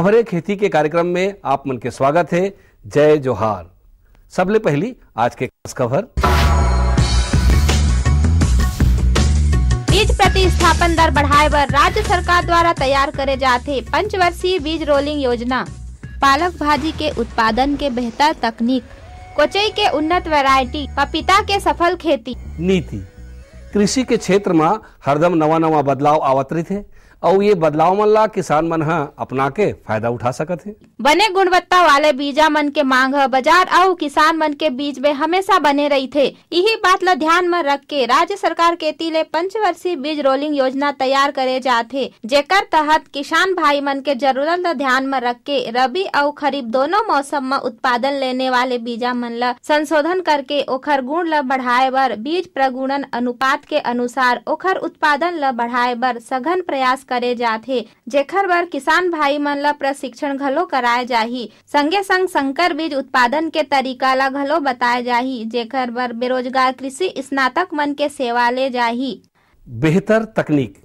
खबरें खेती के कार्यक्रम में आप मन के स्वागत है। जय जोहार। सबले पहली आज के खास खबर। बीज प्रतिस्थापन दर बढ़ाए बर राज्य सरकार द्वारा तैयार करे जाथे पंचवर्षीय बीज रोलिंग योजना। पालक भाजी के उत्पादन के बेहतर तकनीक, कोचई के उन्नत वैरायटी, पपीता के सफल खेती। नीति कृषि के क्षेत्र में हरदम नवा बदलाव आवत रहिथे और ये बदलाव मन ला किसान मन ह अपना के फायदा उठा सकत है। बने गुणवत्ता वाले बीजा मन के मांग ह बाजार और किसान मन के बीच में हमेशा बने रही थे। यही बात ला ध्यान में रख के राज्य सरकार के तीले पंचवर्षीय बीज रोलिंग योजना तैयार करे जाथे, जेकर तहत किसान भाई मन के जरूरत ला ध्यान में रख के रबी और खरीफ दोनों मौसम में उत्पादन लेने वाले बीजा मन ला संशोधन करके ओखर गुण ला बढ़ाए बर बीज प्रगुणन अनुपात के अनुसार ओखर उत्पादन ला बढ़ाए बर सघन प्रयास करे जाथे, जेकर बर किसान भाई मन ला प्रशिक्षण घलो कराए जाही। संगे संग संकर बीज उत्पादन के तरीका ला घलो बताए जाही, जेकर बर बेरोजगार कृषि स्नातक मन के सेवा ले जाही। बेहतर तकनीक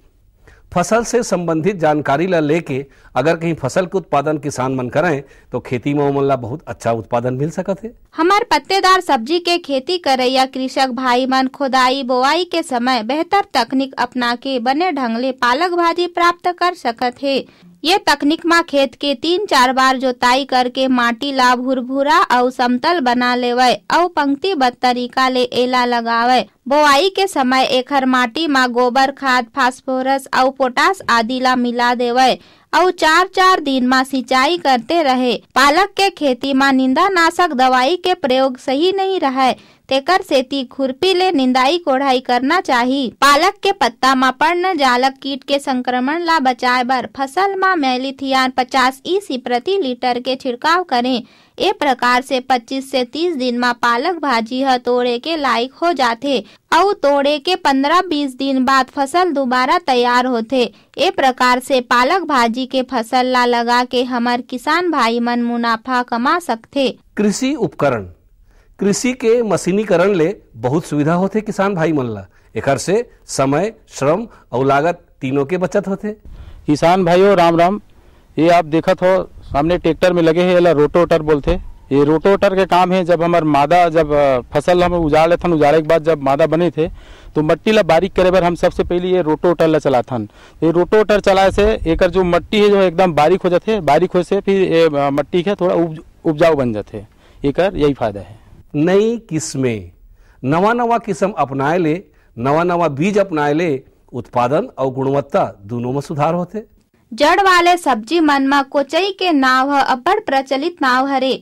फसल से संबंधित जानकारी ला लेके अगर कहीं फसल के उत्पादन किसान मन करें तो खेती में ओमन ला बहुत अच्छा उत्पादन मिल सकत है। हमार पत्तेदार सब्जी के खेती करैया कृषक भाई मन खोदाई बोआई के समय बेहतर तकनीक अपना के बने ढंग ले पालक भाजी प्राप्त कर सकत है। ये तकनीक में खेत के 3-4 बार जोताई करके माटी ला भुरभुरा और समतल बना लेवे और पंक्तिबद्ध तरीका ले एला लगावे। बोआई के समय एखर माटी में गोबर खाद, फास्फोरस और पोटास आदि ला मिला देवे और 4-4 दिन में सिंचाई करते रहे। पालक के खेती में निंदानाशक दवाई के प्रयोग सही नहीं रहे, तेकर सेती खुरपी ले निंदाई कोढ़ाई करना चाहिए। पालक के पत्ता में पर्ण जालक कीट के संक्रमण ला बचाए बर फसल में मेलिथियान 50 EC प्रति लीटर के छिड़काव करें। ए प्रकार से 25 से 30 दिन में पालक भाजी ह तोड़े के लायक हो जाथे और तोड़े के 15-20 दिन बाद फसल दोबारा तैयार होथे। ए प्रकार से पालक भाजी के फसल ला लगा के हमार किसान भाई मन मुनाफा कमा सकथे। कृषि उपकरण कृषि के मशीनीकरण ले बहुत सुविधा होथे किसान भाई मन ला। एकर से समय, श्रम और लागत तीनों के बचत होथे। किसान भाइयों राम राम। ये आप देखत हो सामने ट्रैक्टर में लगे है, रोटोटर बोलते। ये रोटोटर के काम है जब हमार मादा जब फसल हम उजाड़ लेथन, उजाड़े के बाद जब मादा बने थे तो मट्टी ला बारीक करे बर हम सबसे पहले ये रोटोटर ला चलाथन। ये रोटोटर चलाए से एकर जो मट्टी है जो एकदम बारीक हो जाते, बारीक हो से फिर ये मट्टी के थोड़ा उपजाऊ बन जाते। एकर यही फायदा है। नई किस्में नवा किस्म अपनाए ले, नवा बीज अपनाए ले उत्पादन और गुणवत्ता दोनों में सुधार होते। जड़ वाले सब्जी मन में कोचई के नाव ह अब्बड़ प्रचलित नाव हरे।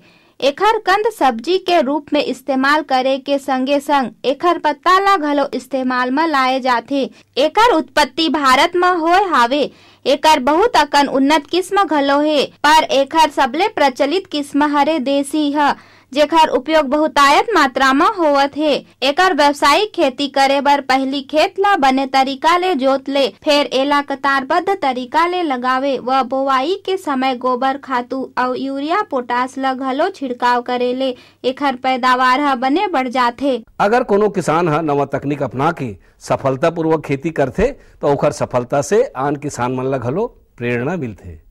एखर कंद सब्जी के रूप में इस्तेमाल करे के संगे संग एखर पत्ता ला घलो इस्तेमाल में लाए जाथे। एकर उत्पत्ति भारत में होय हावे। एकर बहुत अकन उन्नत किस्म घलो है, पर एखर सबले प्रचलित किस्म हरे देसी ह, जेकर उपयोग बहुतायत मात्रा में होवत है। एकर व्यावसायिक खेती करे बर पहली खेत ला बने तरीका ले जोत ले, फिर एला कतारबद्ध तरीका ले लगावे व बोआई के समय गोबर खातू और यूरिया पोटास ला घलो छिड़काव करे ले एकर पैदावार ह बने बढ़ जाथे। अगर कोनो किसान ह नवा तकनीक अपना के सफलता पूर्वक खेती करथे तो ओकर सफलता से आन किसान मन ला घलो प्रेरणा मिलथे।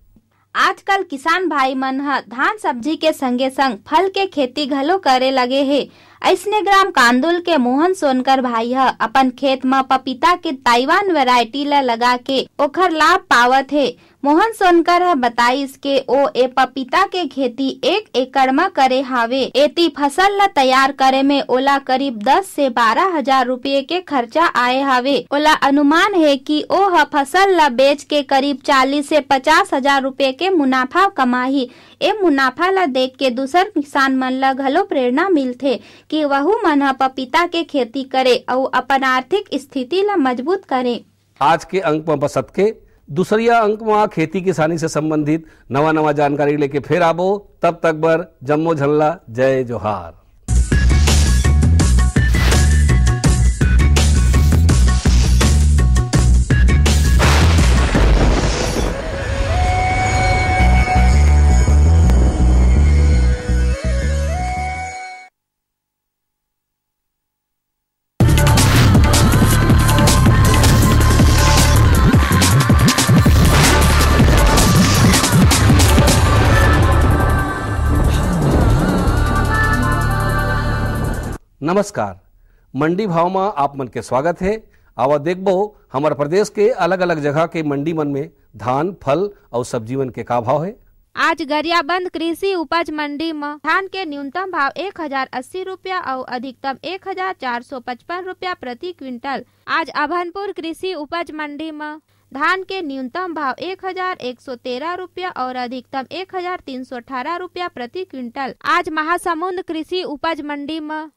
आजकल किसान भाई मन ह धान सब्जी के संगे संग फल के खेती घलो करे लगे हे। ऐसने ग्राम कांदुल के मोहन सोनकर भाई ह अपन खेत में पपीता के ताइवान वैरायटी ला लगा के ओखर लाभ पावत है। मोहन सोनकर है बताइस के ओ ए पपीता के खेती 1 एकड़ में करे हावे। एती फसल ला तैयार करे में ओला करीब 10 से 12 हजार रुपये के खर्चा आए हावे। ओला अनुमान है कि ओ ह फसल ला बेच के करीब 40 से 50 हजार रुपये के मुनाफा कमाही। ए मुनाफा ला देख के दूसर किसान मन ला घलो प्रेरणा मिलथे कि वहु मन ह पपीता के खेती करे और अपन आर्थिक स्थिति ला मजबूत करे। आज के अंक में बसत के दूसरिया अंक में खेती किसानी से संबंधित नवा जानकारी लेके फिर आबो। तब तक बर जम्मो झल्ला जय जोहार। नमस्कार। मंडी भाव में आप मन के स्वागत है। आवा देखबो हमारे प्रदेश के अलग अलग जगह के मंडी मन में धान, फल और सब्जी मन के का भाव है। आज गरियाबंद कृषि उपज मंडी में धान के न्यूनतम भाव 1080 रुपया और अधिकतम 1455 रुपया प्रति क्विंटल। आज अभनपुर कृषि उपज मंडी में धान के न्यूनतम भाव 1113 रुपया और अधिकतम 1318 रुपया प्रति क्विंटल। आज महासमुंद कृषि उपज मंडी में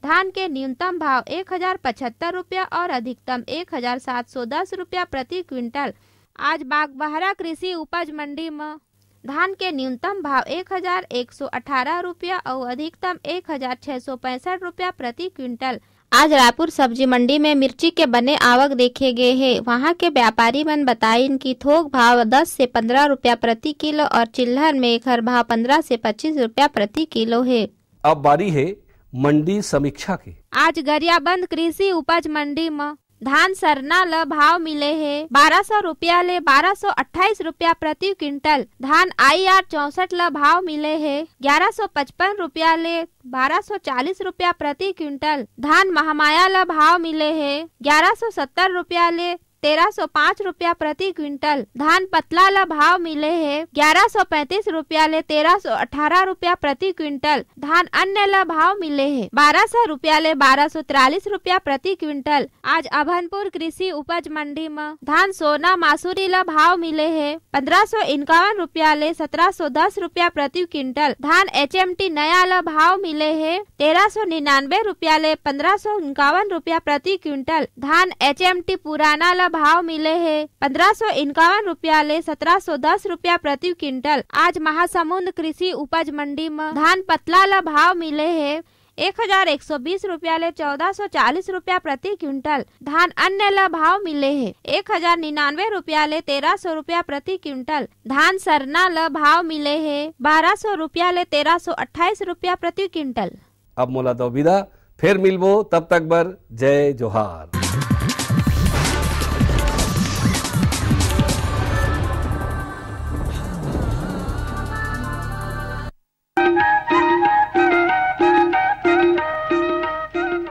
धान के न्यूनतम भाव 1075 रुपया और अधिकतम 1710 रुपया प्रति क्विंटल। आज बागबाहरा कृषि उपज मंडी में धान के न्यूनतम भाव 1118 रुपया और अधिकतम 1665 रुपया प्रति क्विंटल। आज रायपुर सब्जी मंडी में मिर्ची के बने आवक देखे गए हैं। वहां के व्यापारी मन बताइन कि थोक भाव 10 से 15 रुपया प्रति किलो और चिल्हर में एकर भाव 15 से 25 रुपया प्रति किलो है। अब बारी है मंडी समीक्षा के। आज गरियाबंद कृषि उपज मंडी में धान सरना ल भाव मिले है 1200 रुपया ले 1228 रुपया प्रति क्विंटल। धान IR 64 ल भाव मिले है 1155 रुपया ले 1240 रुपया प्रति क्विंटल। धान महामाया ल भाव मिले है 1170 रुपया ले 1305 रुपया प्रति क्विंटल। धान पतला ला भाव मिले है 1135 रुपया ले 1318 रुपया प्रति क्विंटल। धान अन्य ला भाव मिले है 1200 रुपया ले 1243 रुपया प्रति क्विंटल। आज अभनपुर कृषि उपज मंडी में धान सोना मासूरी ला भाव मिले है 1551 रुपया ले 1710 रुपया प्रति क्विंटल। धान HMT नया ला भाव मिले है 1399 रुपया ले 1551 रुपया प्रति क्विंटल। धान HMT पुराना ला भाव मिले है 1551 रुपया ले 1710 रुपया प्रति क्विंटल। आज महासमुंद कृषि उपज मंडी में धान पतला ला भाव मिले है 1120 रुपया ले 1440 रुपया प्रति क्विंटल। धान अन्य ला भाव मिले है 1099 रुपया ले 1300 रुपया प्रति क्विंटल। धान सरना ला भाव मिले है 1200 रुपया ले 1328 रुपया प्रति क्विंटल। अब मोला दो विदा, फिर मिलबो, तब तक बर जय जोहार।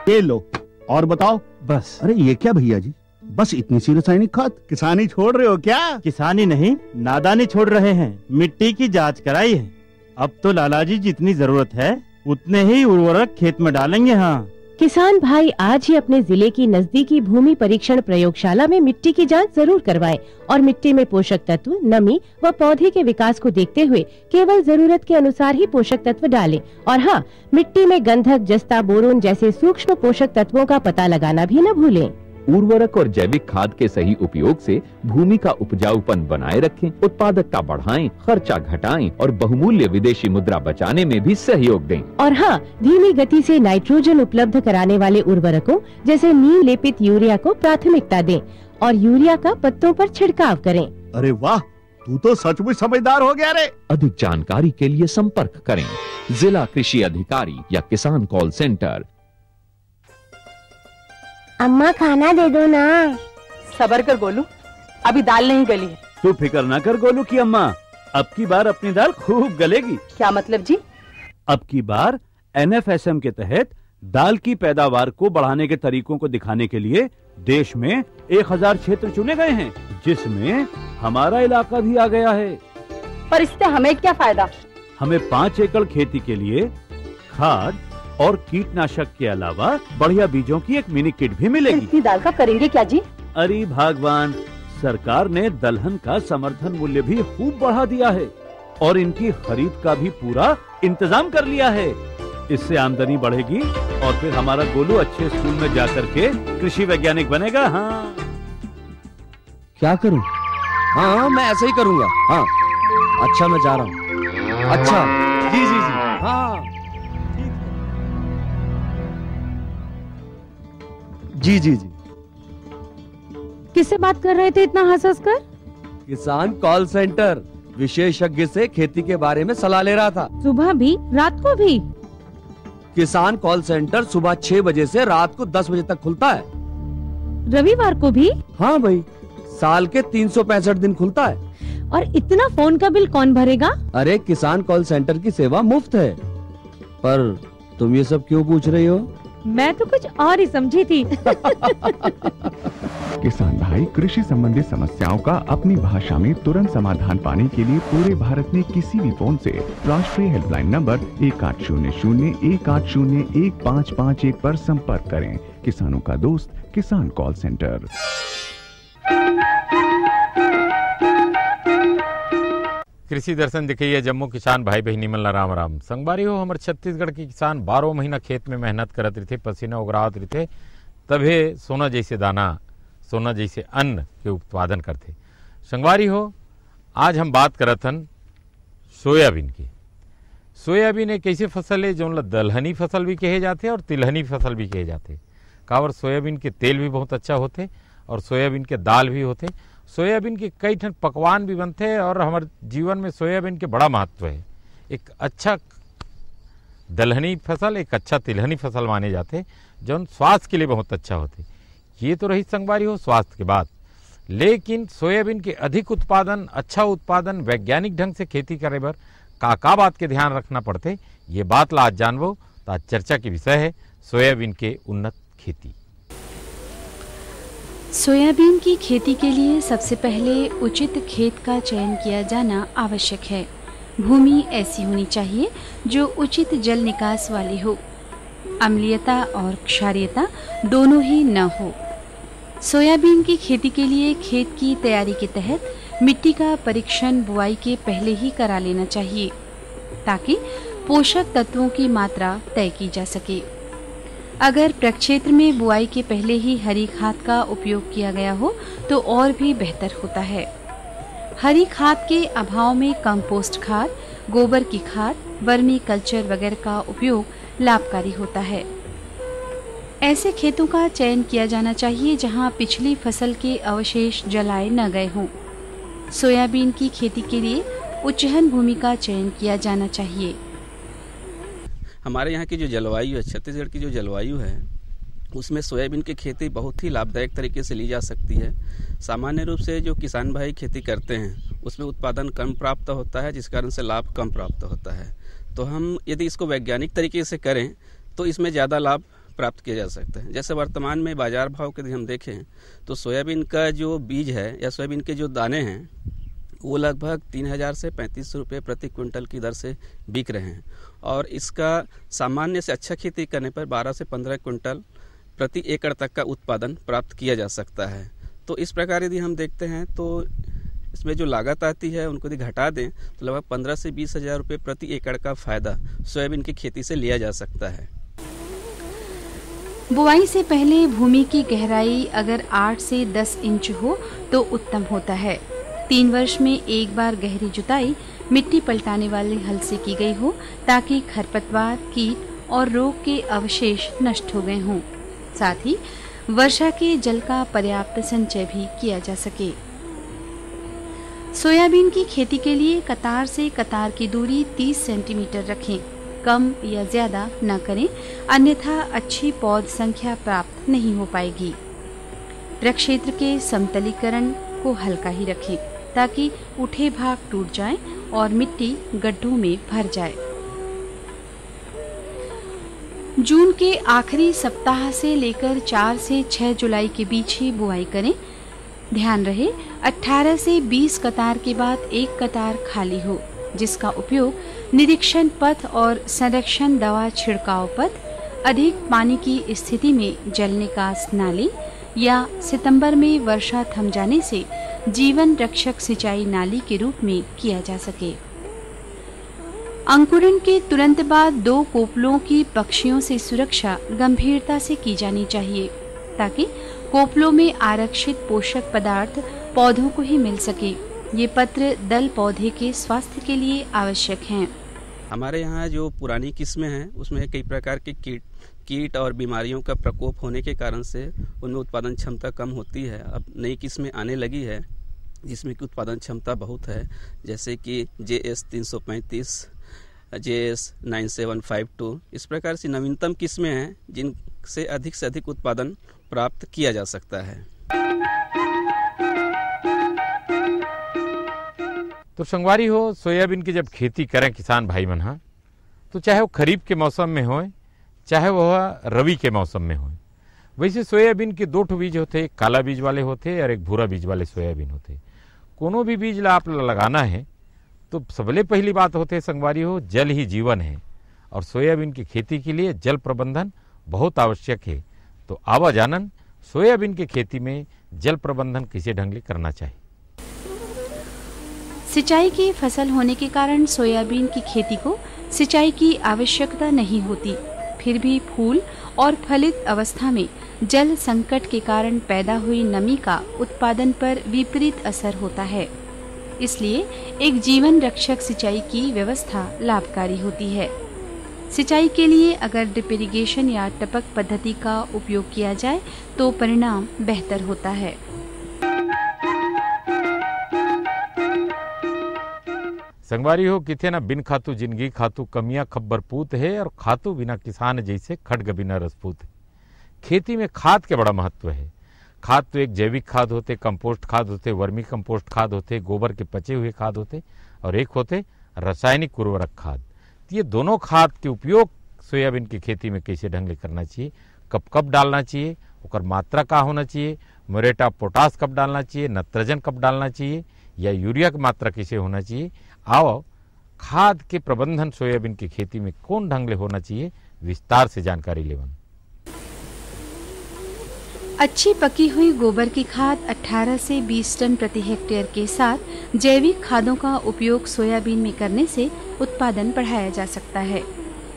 ये लो और बताओ। बस। अरे ये क्या भैया जी, बस इतनी सी रासायनिक खाद? किसानी छोड़ रहे हो क्या? किसानी नहीं, नादानी छोड़ रहे हैं। मिट्टी की जांच कराई है। अब तो लालाजी जितनी जरूरत है उतने ही उर्वरक खेत में डालेंगे। हाँ, किसान भाई आज ही अपने जिले की नजदीकी भूमि परीक्षण प्रयोगशाला में मिट्टी की जांच जरूर करवाएं और मिट्टी में पोषक तत्व, नमी व पौधे के विकास को देखते हुए केवल जरूरत के अनुसार ही पोषक तत्व डालें। और हाँ, मिट्टी में गंधक, जस्ता, बोरोन जैसे सूक्ष्म पोषक तत्वों का पता लगाना भी न भूलें। उर्वरक और जैविक खाद के सही उपयोग से भूमि का उपजाऊपन बनाए रखें, उत्पादकता बढ़ाएं, खर्चा घटाएं और बहुमूल्य विदेशी मुद्रा बचाने में भी सहयोग दें। और हाँ, धीमी गति से नाइट्रोजन उपलब्ध कराने वाले उर्वरकों जैसे नीम लेपित यूरिया को प्राथमिकता दें और यूरिया का पत्तों पर छिड़काव करें। अरे वाह, तू तो सचमुच समझदार हो गया रे। अधिक जानकारी के लिए संपर्क करें जिला कृषि अधिकारी या किसान कॉल सेंटर। अम्मा खाना दे दो ना। सबर कर गोलू, अभी दाल नहीं गली है। तू फिक्र ना कर गोलू की अम्मा, अब की बार अपनी दाल खूब गलेगी। क्या मतलब जी? अब की बार NFSM के तहत दाल की पैदावार को बढ़ाने के तरीकों को दिखाने के लिए देश में 1000 क्षेत्र चुने गए हैं, जिसमें हमारा इलाका भी आ गया है। पर इससे हमें क्या फायदा? हमें 5 एकड़ खेती के लिए खाद और कीटनाशक के अलावा बढ़िया बीजों की एक मिनी किट भी मिलेगी। इतनी दाल का करेंगे क्या जी? अरे भगवान, सरकार ने दलहन का समर्थन मूल्य भी खूब बढ़ा दिया है और इनकी खरीद का भी पूरा इंतजाम कर लिया है। इससे आमदनी बढ़ेगी और फिर हमारा गोलू अच्छे स्कूल में जाकर के कृषि वैज्ञानिक बनेगा। हाँ, क्या करूं? हाँ, मैं ऐसे ही करूंगा। हाँ, अच्छा, मैं जा रहा हूँ। अच्छा, जी जी जी, हाँ जी जी जी। किससे बात कर रहे थे इतना हंस कर? किसान कॉल सेंटर, विशेषज्ञ से खेती के बारे में सलाह ले रहा था। सुबह भी, रात को भी? किसान कॉल सेंटर सुबह 6 बजे से रात को 10 बजे तक खुलता है। रविवार को भी? हाँ भाई, साल के 365 दिन खुलता है। और इतना फोन का बिल कौन भरेगा? अरे, किसान कॉल सेंटर की सेवा मुफ्त है। पर तुम ये सब क्यों पूछ रही हो? मैं तो कुछ और ही समझी थी। किसान भाई, कृषि संबंधी समस्याओं का अपनी भाषा में तुरंत समाधान पाने के लिए पूरे भारत में किसी भी फोन से राष्ट्रीय हेल्पलाइन नंबर 1800-1801-551 पर संपर्क करें। किसानों का दोस्त किसान कॉल सेंटर। कृषि दर्शन दिखिए जम्मू किसान भाई बहनी मन ला राम राम। संगवारी हो हमारे छत्तीसगढ़ के किसान 12 महीना खेत में मेहनत करत रहे, पसीना उगरात रहे, तभे सोना जैसे दाना, सोना जैसे अन्न के उत्पादन करते। संगवारी हो आज हम बात करत हन सोयाबीन की। सोयाबीन एक ऐसी फसल है जो दलहनी फसल भी कहे जाते और तिलहनी फसल भी कहे जाते। कावर सोयाबीन के तेल भी बहुत अच्छा होते और सोयाबीन के दाल भी होते। सोयाबीन के कई ठन पकवान भी बनते हैं और हमारे जीवन में सोयाबीन के बड़ा महत्व है। एक अच्छा दलहनी फसल, एक अच्छा तिलहनी फसल माने जाते जो स्वास्थ्य के लिए बहुत अच्छा होते। ये तो रही संगवारी हो स्वास्थ्य के बात, लेकिन सोयाबीन के अधिक उत्पादन, अच्छा उत्पादन, वैज्ञानिक ढंग से खेती करे बर का बात के ध्यान रखना पड़ते, ये बात ला आज जानबो। तो आज चर्चा की विषय है सोयाबीन के उन्नत खेती। सोयाबीन की खेती के लिए सबसे पहले उचित खेत का चयन किया जाना आवश्यक है। भूमि ऐसी होनी चाहिए जो उचित जल निकास वाली हो, अम्लीयता और क्षारीयता दोनों ही न हो। सोयाबीन की खेती के लिए खेत की तैयारी के तहत मिट्टी का परीक्षण बुआई के पहले ही करा लेना चाहिए ताकि पोषक तत्वों की मात्रा तय की जा सके। अगर प्रक्षेत्र में बुआई के पहले ही हरी खाद का उपयोग किया गया हो तो और भी बेहतर होता है। हरी खाद के अभाव में कंपोस्ट खाद, गोबर की खाद, वर्मी कल्चर वगैरह का उपयोग लाभकारी होता है। ऐसे खेतों का चयन किया जाना चाहिए जहां पिछली फसल के अवशेष जलाए न गए हों। सोयाबीन की खेती के लिए उच्चहन भूमि का चयन किया जाना चाहिए। हमारे यहाँ की जो जलवायु है, छत्तीसगढ़ की जो जलवायु है, उसमें सोयाबीन की खेती बहुत ही लाभदायक तरीके से ली जा सकती है। सामान्य रूप से जो किसान भाई खेती करते हैं उसमें उत्पादन कम प्राप्त होता है, जिस कारण से लाभ कम प्राप्त होता है। तो हम यदि इसको वैज्ञानिक तरीके से करें तो इसमें ज़्यादा लाभ प्राप्त किया जा सकता है। जैसे वर्तमान में बाजार भाव के यदि हम देखें तो सोयाबीन का जो बीज है या सोयाबीन के जो दाने हैं वो लगभग 3000 से 3500 रुपये प्रति क्विंटल की दर से बिक रहे हैं और इसका सामान्य से अच्छा खेती करने पर 12 से 15 क्विंटल प्रति एकड़ तक का उत्पादन प्राप्त किया जा सकता है। तो इस प्रकार यदि हम देखते हैं तो इसमें जो लागत आती है उनको यदि घटा दें तो लगभग 15 से 20 हज़ार रुपये प्रति एकड़ का फायदा सोयाबीन की खेती से लिया जा सकता है। बुआई से पहले भूमि की गहराई अगर 8 से 10 इंच हो तो उत्तम होता है। 3 वर्ष में एक बार गहरी जुताई मिट्टी पलटाने वाले हल से की गई हो ताकि खरपतवार, कीट और रोग के अवशेष नष्ट हो गए हों। साथ ही वर्षा के जल का पर्याप्त संचय भी किया जा सके। सोयाबीन की खेती के लिए कतार से कतार की दूरी 30 सेंटीमीटर रखें, कम या ज्यादा न करें, अन्यथा अच्छी पौध संख्या प्राप्त नहीं हो पाएगी। प्रक्षेत्र के समतलीकरण को हल्का ही रखें ताकि उठे भाग टूट जाएं और मिट्टी गड्ढों में भर जाए। जून के आखिरी सप्ताह से लेकर 4 से 6 जुलाई के बीच ही बुआई करें। ध्यान रहे 18 से 20 कतार के बाद एक कतार खाली हो, जिसका उपयोग निरीक्षण पथ और संरक्षण दवा छिड़काव पथ, अधिक पानी की स्थिति में जल निकास नाली या सितंबर में वर्षा थम जाने से जीवन रक्षक सिंचाई नाली के रूप में किया जा सके। अंकुरण के तुरंत बाद 2 कोपलों की पक्षियों से सुरक्षा गंभीरता से की जानी चाहिए ताकि कोपलों में आरक्षित पोषक पदार्थ पौधों को ही मिल सके। ये पत्र दल पौधे के स्वास्थ्य के लिए आवश्यक हैं। हमारे यहाँ जो पुरानी किस्में हैं उसमें कई प्रकार के कीट और बीमारियों का प्रकोप होने के कारण से उनमें उत्पादन क्षमता कम होती है। अब नई किस्में आने लगी है जिसमें कि उत्पादन क्षमता बहुत है, जैसे कि JS 335, JS 9752। इस प्रकार से नवीनतम किस्में हैं जिनसे अधिक उत्पादन प्राप्त किया जा सकता है। तो संगवारी हो सोयाबीन की जब खेती करें किसान भाई मन, तो चाहे वो खरीफ के मौसम में हो चाहे वह रबी के मौसम में हो। वैसे सोयाबीन के 2 बीज होते, एक काला बीज वाले होते और एक भूरा बीज वाले सोयाबीन होते। कोनो भी बीज ला आप लगाना है तो सबले पहली बात होते संगवारी हो, जल ही जीवन है और सोयाबीन की खेती के लिए जल प्रबंधन बहुत आवश्यक है। तो आवा जानन सोयाबीन की खेती में जल प्रबंधन किसे ढंग से करना चाहिए। सिंचाई की फसल होने के कारण सोयाबीन की खेती को सिंचाई की आवश्यकता नहीं होती, फिर भी फूल और फलित अवस्था में जल संकट के कारण पैदा हुई नमी का उत्पादन पर विपरीत असर होता है। इसलिए एक जीवन रक्षक सिंचाई की व्यवस्था लाभकारी होती है। सिंचाई के लिए अगर ड्रिप इरिगेशन या टपक पद्धति का उपयोग किया जाए तो परिणाम बेहतर होता है। संगवारी हो किथे ना बिन खातू जिंदगी खातू कमियां खब्बर पूत है और खातू बिना किसान जैसे खड्ग बिना रसपूत है। खेती में खाद के बड़ा महत्व है। खाद तो एक जैविक खाद होते, कंपोस्ट खाद होते, वर्मी कंपोस्ट खाद होते, गोबर के पचे हुए खाद होते और एक होते रासायनिक उर्वरक खाद। ये दोनों खाद के उपयोग सोयाबीन की खेती में कैसे ढंग से करना चाहिए, कब कब डालना चाहिए, ओकर मात्रा का होना चाहिए, म्यूरेट ऑफ पोटास कब डालना चाहिए, नत्रजन कब डालना चाहिए या यूरिया की मात्रा कैसे होना चाहिए। आओ खाद के प्रबंधन सोयाबीन की खेती में कौन ढंग से होना चाहिए विस्तार से जानकारी लेवन। अच्छी पकी हुई गोबर की खाद 18 से 20 टन प्रति हेक्टेयर के साथ जैविक खादों का उपयोग सोयाबीन में करने से उत्पादन बढ़ाया जा सकता है।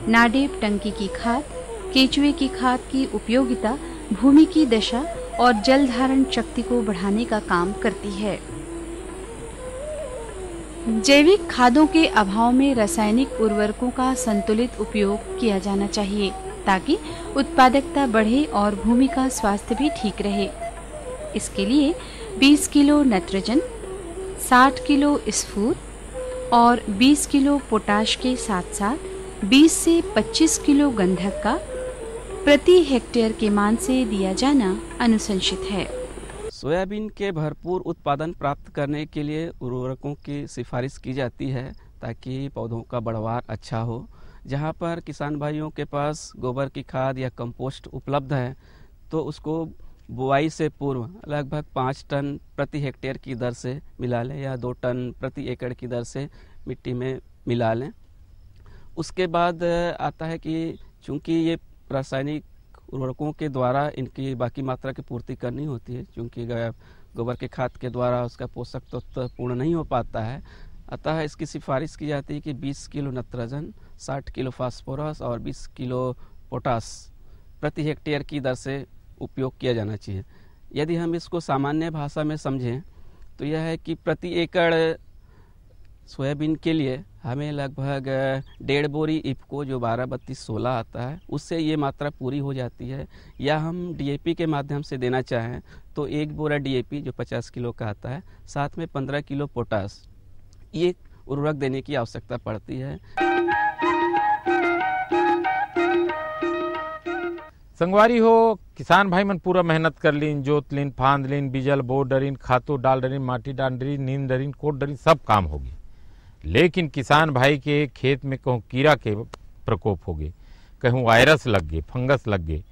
नाडेप टंकी की खाद, केचुए की खाद की उपयोगिता भूमि की दशा और जल धारण शक्ति को बढ़ाने का काम करती है। जैविक खादों के अभाव में रासायनिक उर्वरकों का संतुलित उपयोग किया जाना चाहिए ताकि उत्पादकता बढ़े और भूमि का स्वास्थ्य भी ठीक रहे। इसके लिए 20 किलो नत्रजन, 60 किलो स्फूर और 20 किलो पोटाश के साथ साथ 20 से 25 किलो गंधक का प्रति हेक्टेयर के मान से दिया जाना अनुशंसित है। सोयाबीन के भरपूर उत्पादन प्राप्त करने के लिए उर्वरकों की सिफारिश की जाती है ताकि पौधों का बढ़वार अच्छा हो। जहाँ पर किसान भाइयों के पास गोबर की खाद या कंपोस्ट उपलब्ध है तो उसको बुआई से पूर्व लगभग 5 टन प्रति हेक्टेयर की दर से मिला लें या 2 टन प्रति एकड़ की दर से मिट्टी में मिला लें। उसके बाद आता है कि चूंकि ये रासायनिक उर्वरकों के द्वारा इनकी बाकी मात्रा की पूर्ति करनी होती है, चूंकि गोबर के खाद के द्वारा उसका पोषक तत्व पूर्ण नहीं हो पाता है, अतः इसकी सिफारिश की जाती है कि 20 किलो नत्रजन, 60 किलो फास्फोरस और 20 किलो पोटास प्रति हेक्टेयर की दर से उपयोग किया जाना चाहिए। यदि हम इसको सामान्य भाषा में समझें तो यह है कि प्रति एकड़ सोयाबीन के लिए हमें लगभग 1.5 बोरी इफको जो 12-32-16 आता है उससे ये मात्रा पूरी हो जाती है। या हम डीएपी के माध्यम से देना चाहें तो 1 बोरा डीएपी जो 50 किलो का आता है, साथ में 15 किलो पोटास, ये उर्वरक देने की आवश्यकता पड़ती है। संगवारी हो किसान भाई मन पूरा मेहनत कर लीन, जोत लीन, फांद लीन, बीजल बो डरीन, खातू डाल डरीन, माटी डाल डरीन, नींद डरीन, कोट डरीन, सब काम होगी। लेकिन किसान भाई के खेत में कहूँ कीड़ा के प्रकोप हो गए, कहूँ वायरस लग गए, फंगस लग गए,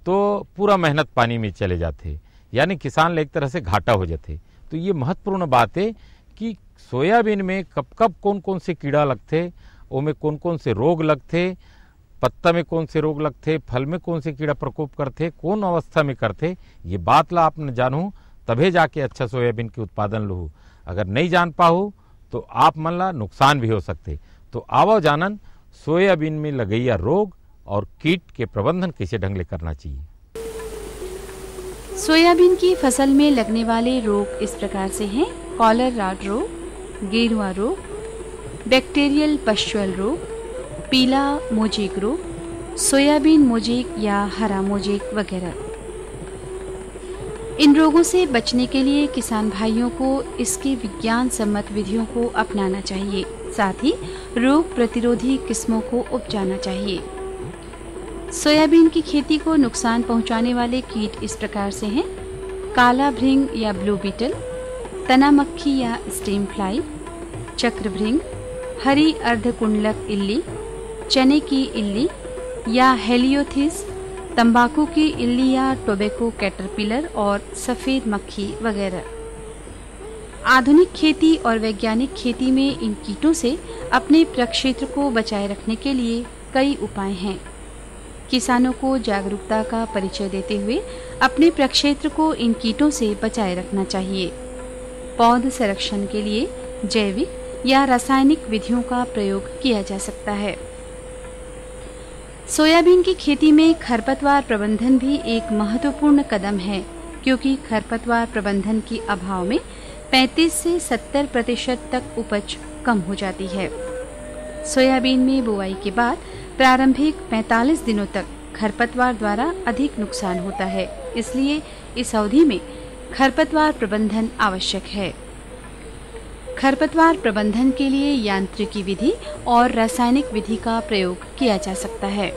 तो पूरा मेहनत पानी में चले जाते, यानी किसान ले एक तरह से घाटा हो जाते। तो ये महत्वपूर्ण बात है कि सोयाबीन में कब कब कौन कौन से कीड़ा लगते, ओमें कौन कौन से रोग लगते, पत्ता में कौन से रोग लगते, फल में कौन से कीड़ा प्रकोप करते, कौन अवस्था में करते, ये बात ला आपने जानू तभे जाके अच्छा सोयाबीन के उत्पादन लहू। अगर नहीं जान पाओ तो आप मन ला नुकसान भी हो सकते। तो आवो जानन सोयाबीन में लगैया रोग और कीट के प्रबंधन कैसे ढंग से करना चाहिए। सोयाबीन की फसल में लगने वाले रोग इस प्रकार से हैं: कॉलर रॉट रोग, गेरुआ रोग, बैक्टीरियल पश्चुअल रोग, पीला मोजेक रोग, सोयाबीन मोजेक या हरा मोजेक वगैरह। इन रोगों से बचने के लिए किसान भाइयों को इसकी विज्ञान सम्मत विधियों को अपनाना चाहिए, साथ ही रोग प्रतिरोधी किस्मों को उपजाना चाहिए। सोयाबीन की खेती को नुकसान पहुंचाने वाले कीट इस प्रकार से हैं: काला भृंग या ब्लू बीटल, तना मक्खी या स्टेम फ्लाई, चक्रभृंग, हरी अर्धकुंडलक इल्ली, चने की इल्ली, या हेलियोथिस, तंबाकू की इल्ली या टोबैको कैटरपिलर और सफेद मक्खी वगैरह। आधुनिक खेती और वैज्ञानिक खेती में इन कीटों से अपने प्रक्षेत्र को बचाए रखने के लिए कई उपाय हैं। किसानों को जागरूकता का परिचय देते हुए अपने प्रक्षेत्र को इन कीटों से बचाए रखना चाहिए। पौध संरक्षण के लिए जैविक या रासायनिक विधियों का प्रयोग किया जा सकता है। सोयाबीन की खेती में खरपतवार प्रबंधन भी एक महत्वपूर्ण कदम है, क्योंकि खरपतवार प्रबंधन के अभाव में 35 से 70% तक उपज कम हो जाती है। सोयाबीन में बुआई के बाद प्रारंभिक 45 दिनों तक खरपतवार द्वारा अधिक नुकसान होता है, इसलिए इस अवधि में खरपतवार प्रबंधन आवश्यक है। खरपतवार प्रबंधन के लिए यांत्रिकी विधि और रासायनिक विधि का प्रयोग किया जा सकता है।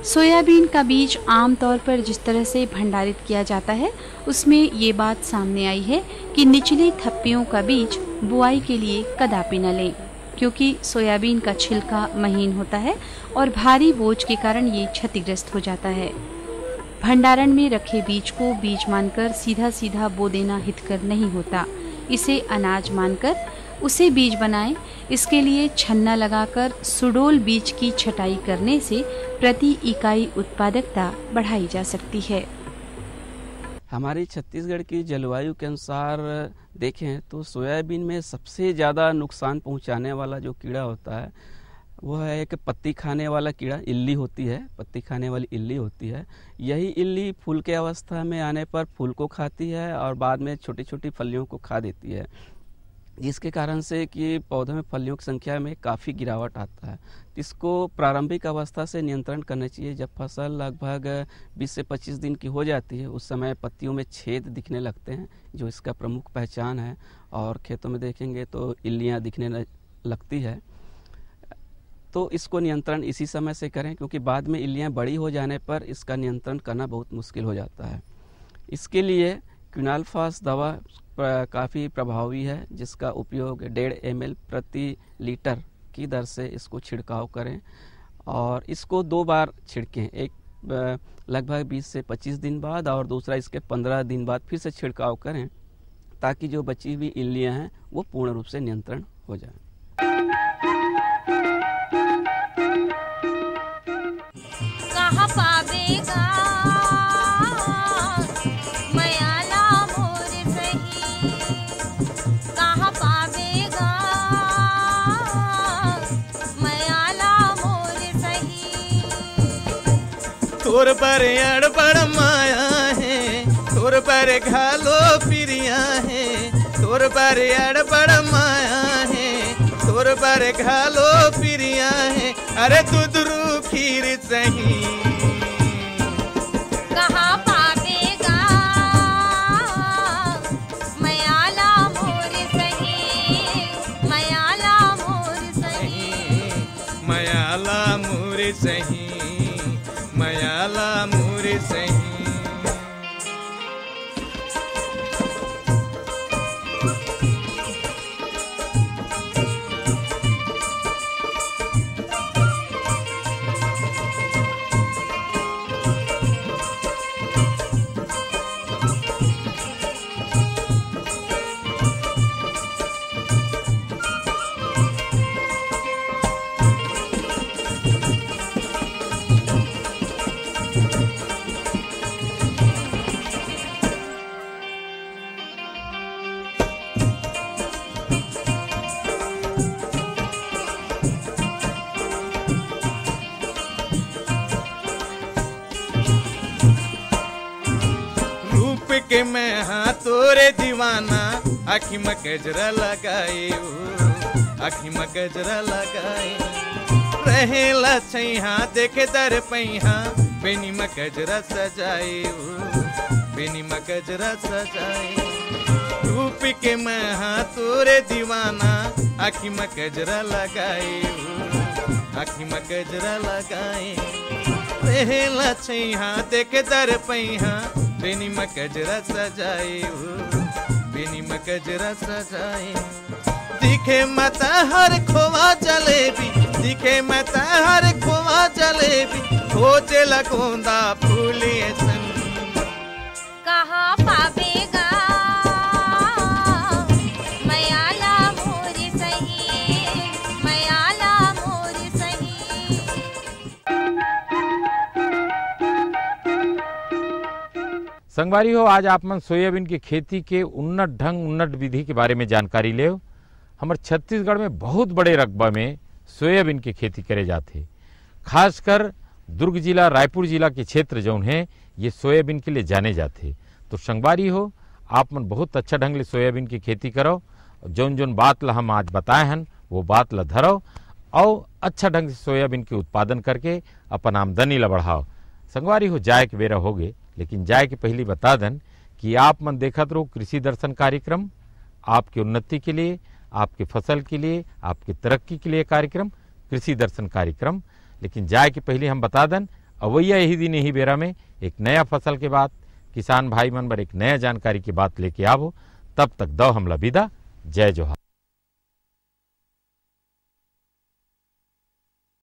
सोयाबीन का बीज आमतौर पर जिस तरह से भंडारित किया जाता है, उसमें ये बात सामने आई है कि निचली थप्पियों का बीज बुआई के लिए कदापि न लें, क्योंकि सोयाबीन का छिलका महीन होता है और भारी बोझ के कारण ये क्षतिग्रस्त हो जाता है। भंडारण में रखे बीज को बीज मानकर सीधा सीधा बो देना हितकर नहीं होता। इसे अनाज मानकर उसे बीज बनाएं। इसके लिए छन्ना लगाकर सुडोल बीज की छटाई करने से प्रति इकाई उत्पादकता बढ़ाई जा सकती है। हमारी छत्तीसगढ़ की जलवायु के अनुसार देखें तो सोयाबीन में सबसे ज़्यादा नुकसान पहुंचाने वाला जो कीड़ा होता है वो है एक पत्ती खाने वाला कीड़ा, इल्ली होती है, पत्ती खाने वाली इल्ली होती है। यही इल्ली फूल के अवस्था में आने पर फूल को खाती है और बाद में छोटी छोटी फलियों को खा देती है, जिसके कारण से कि पौधों में फलियों की संख्या में काफ़ी गिरावट आता है। इसको प्रारंभिक अवस्था से नियंत्रण करना चाहिए। जब फसल लगभग 20 से 25 दिन की हो जाती है, उस समय पत्तियों में छेद दिखने लगते हैं, जो इसका प्रमुख पहचान है। और खेतों में देखेंगे तो इल्लियाँ दिखने लगती है। तो इसको नियंत्रण इसी समय से करें, क्योंकि बाद में इल्लियाँ बड़ी हो जाने पर इसका नियंत्रण करना बहुत मुश्किल हो जाता है। इसके लिए क्विनाल्फास दवा काफ़ी प्रभावी है, जिसका उपयोग 1.5 ml प्रति लीटर की दर से इसको छिड़काव करें और इसको 2 बार छिड़कें, एक लगभग 20 से 25 दिन बाद और दूसरा इसके 15 दिन बाद फिर से छिड़काव करें, ताकि जो बची हुई इल्लियाँ हैं वो पूर्ण रूप से नियंत्रण हो जाए। कहाँ पावेगा मयाला मोर सही, कहाँ पावेगा मयाला मोर सही। तोर पर अड़बड़ माया है, तोर पर घालो पिरिया है, तोर पर अड़बड़ माया है, तोर पर घालो पिरिया है। अरे दूधरू खीर सही, कहाँ पावेगा मयाला मोर सही, मयाला मोर सही, मयाला मोर सही, मयाला मोर सही। के मैं हाँ तोरे दीवाना, आँखी में गजरा लगाए, आँखी में गजरा लगाए। रहेला छैहा देखे दर पैहा, बेनी में गजरा सजाए, बेनी में गजरा सजाए। रूप के मैं हाँ तोरे दीवाना, आँखी में गजरा लगाए, आँखी में गजरा लगाए। रहेला छैहा देखे दर पैहा, बेनी में गजरा सजाए, बेनी में गजरा सजाए। दिखे मत हर खोवा जलेबी, दिखे मत हर खोवा जलेबी। खोजे लगोंदा फूलिए सन। कहाँ पावेगा मयाला मोर सही, मयाला मोर सही। संगवारी हो, आज आप मन सोयाबीन की खेती के उन्नत ढंग उन्नत विधि के बारे में जानकारी ले। हमारे छत्तीसगढ़ में बहुत बड़े रकबा में सोयाबीन की खेती करे जाते, खासकर दुर्ग जिला रायपुर जिला के क्षेत्र जौन है ये सोयाबीन के लिए जाने जाते। तो संगवारी हो, आप मन बहुत अच्छा ढंग ले सोयाबीन की खेती करो, जौन जौन बात ला हम आज बताए हैं वो बात ला धरो और अच्छा ढंग से सोयाबीन के उत्पादन करके अपन आमदनी ला बढ़ाओ। संगवारी हो, जाए के बेरा हो गए, लेकिन जाए के पहले बता दें कि आप मन देखत रहो कृषि दर्शन कार्यक्रम, आपकी उन्नति के लिए, आपके फसल के लिए, आपकी तरक्की के लिए कार्यक्रम कृषि दर्शन कार्यक्रम। लेकिन जाए के पहले हम बता दें अवैया यही दिन यही बेरा में एक नया फसल के बाद किसान भाई मन बर एक नया जानकारी की बात लेके आवो। तब तक दो हमला विदा। जय जोहार।